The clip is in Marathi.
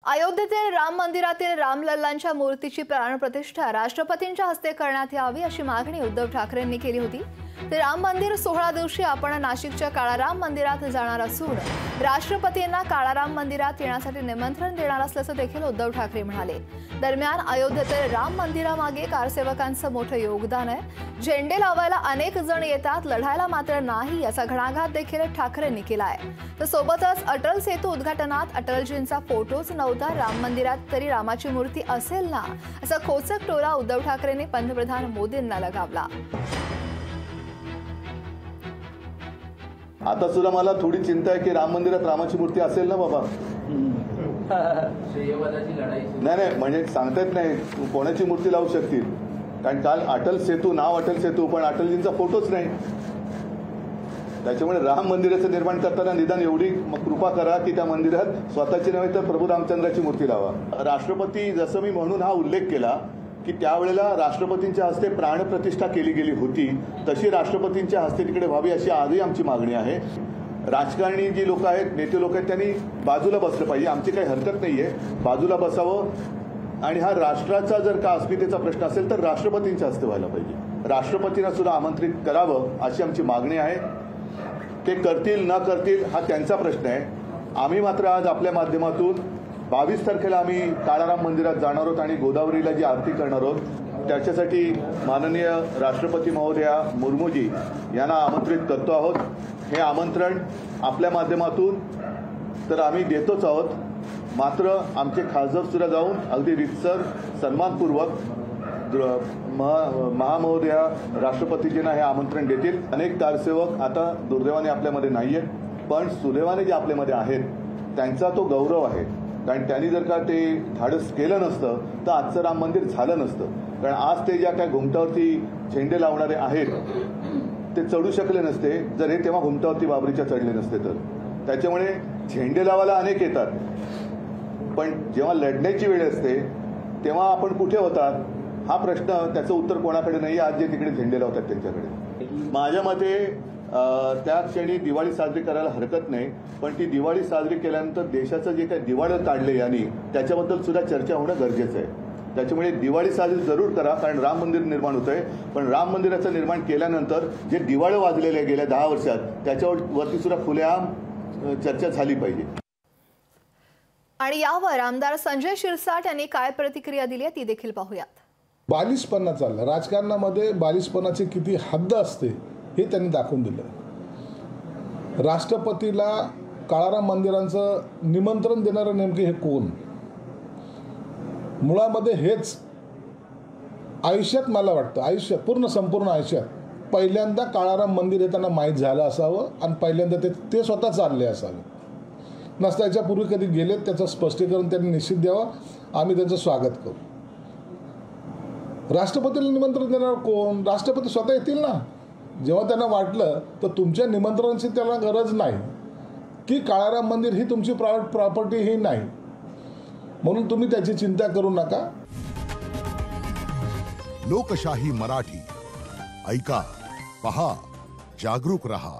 अयोध्येतील राम मंदिरातील रामलल्लांच्या मूर्तीची प्राणप्रतिष्ठा राष्ट्रपतींच्या हस्ते करण्यात यावी अशी मागणी उद्धव ठाकरेंनी केली होती। ते राम मंदिर सोहळा दिवशी आपण नाशिकच्या काळाराम मंदिरात जाणार असून राष्ट्रपतींना काळाराम मंदिरात येण्यासाठी निमंत्रण देणार असल्याचं देखील उद्धव ठाकरे म्हणाले। दरम्यान अयोध्येतील राम मंदिरामागे कारसेवकांचं मोठं योगदान आहे। झेंडे लावायला अनेक जण येतात, लढायला मात्र नाही याचा घणाघात देखील ठाकरेंनी केलाय। तर सोबतच अटल सेतू उद्घाटनात अटलजींचा फोटोच नव्हता, राम मंदिरात तरी रामाची मूर्ती असेल ना असा खोचक टोला उद्धव ठाकरेंनी पंतप्रधान मोदींना लगावला। आता सुद्धा मला थोडी चिंता आहे की राम मंदिरात रामाची मूर्ती असेल ना बाबा। नाही म्हणजे सांगता येत नाही कोणाची मूर्ती लावू शकतील, कारण काल अटल सेतू नाव अटल सेतू पण अटलजींचा फोटोच नाही। त्याच्यामुळे राम मंदिराचं निर्माण करताना निदान एवढी कृपा करा की त्या मंदिरात स्वतःची नव्हे तर प्रभू रामचंद्राची मूर्ती लावा। राष्ट्रपती जसं मी म्हणून हा उल्लेख केला की त्यावेळेला राष्ट्रपतींच्या हस्ते प्राणप्रतिष्ठा केली गेली होती, तशी राष्ट्रपतींच्या हस्ते तिकडे व्हावी अशी आजही आमची मागणी आहे। राजकारणी जी लोक आहेत, नेते लोक आहेत, त्यांनी बाजूला बसलं पाहिजे, आमची काही हरकत नाहीये, बाजूला बसावं। आणि हा राष्ट्राचा जर का अस्मितेचा प्रश्न असेल तर राष्ट्रपतींच्या हस्ते व्हायला पाहिजे, राष्ट्रपतींना सुद्धा आमंत्रित करावं अशी आमची मागणी आहे। ते करतील न करतील हा त्यांचा प्रश्न आहे। आम्ही मात्र आज आपल्या माध्यमातून 22 तारखेला आम्ही काळाराम मंदिरात जाणार आहोत आणि गोदावरीला जी आरती करणार आहोत त्याच्यासाठी माननीय राष्ट्रपती महोदया मुर्मूजी यांना आमंत्रित करतो आहोत। हे आमंत्रण आपल्या माध्यमातून तर आम्ही देतोच आहोत, मात्र आमचे खासदार सुद्धा जाऊन अगदी रितसर सन्मानपूर्वक महामहोदया राष्ट्रपतीजींना हे आमंत्रण देतील। अनेक कारसेवक आता दुर्दैवाने आपल्यामध्ये नाहीयेत, पण सुदैवाने जे आपल्यामध्ये आहेत त्यांचा तो गौरव आहे, कारण त्यांनी जर का ते धाडस केलं नसतं तर आजचं राम मंदिर झालं नसतं। कारण आज ते ज्या काय घुमटावरती झेंडे लावणारे आहेत ते चढू शकले नसते जर हे तेव्हा घुमटावरती बाबरीच्या चढले नसते तर। त्याच्यामुळे झेंडे लावायला अनेक येतात, पण जेव्हा लढण्याची वेळ असते तेव्हा आपण कुठे होतात हा प्रश्न, त्याचं उत्तर कोणाकडे नाही। आज जे तिकडे झेंडे लावतात त्यांच्याकडे माझ्या मते त्या क्षणी दिवाळी साजरी करायला हरकत नाही, पण ती दिवाळी साजरी केल्यानंतर देशाचं जे काही दिवाळं काढले यांनी त्याच्याबद्दल सुद्धा चर्चा होणं गरजेचं आहे। त्याच्यामुळे दिवाळी साजरी जरूर करा, कारण राम मंदिर निर्माण होतंय, पण राम मंदिराचं निर्माण केल्यानंतर जे दिवाळं वाजलेले गेल्या 10 वर्षात त्याच्यावरती सुद्धा खुलेआम चर्चा झाली पाहिजे। आणि यावर आमदार संजय शिरसाट यांनी काय प्रतिक्रिया दिली आहे ती देखील पाहूयात। बालिशपणा चालला राजकारणामध्ये, बालिशपणाची किती हद्द असते हे त्यांनी दाखवून दिलं। राष्ट्रपतीला काळाराम मंदिरांचं निमंत्रण देणारं नेमके हे कोण? मुळामध्ये हेच आयुष्यात मला वाटतं, आयुष्यात संपूर्ण आयुष्यात पहिल्यांदा काळाराम मंदिर हे त्यांना माहीत झालं असावं आणि पहिल्यांदा ते स्वतः चालले असावे। नसता याच्यापूर्वी कधी गेलेत त्याचं स्पष्टीकरण त्यांनी निश्चित द्यावं, आम्ही त्यांचं स्वागत करू। राष्ट्रपतीला निमंत्रण देणार कोण? राष्ट्रपती स्वतः येतील ना। जेव्हा त्यांना वाटलं तर तुमच्या निमंत्रणाची त्यांना गरज नाही की काळाराम मंदिर ही तुमची प्रायव्हेट प्रॉपर्टी ही नाही, म्हणून तुम्ही त्याची चिंता करू नका। लोकशाही मराठी ऐका, पहा, जागरूक रहा।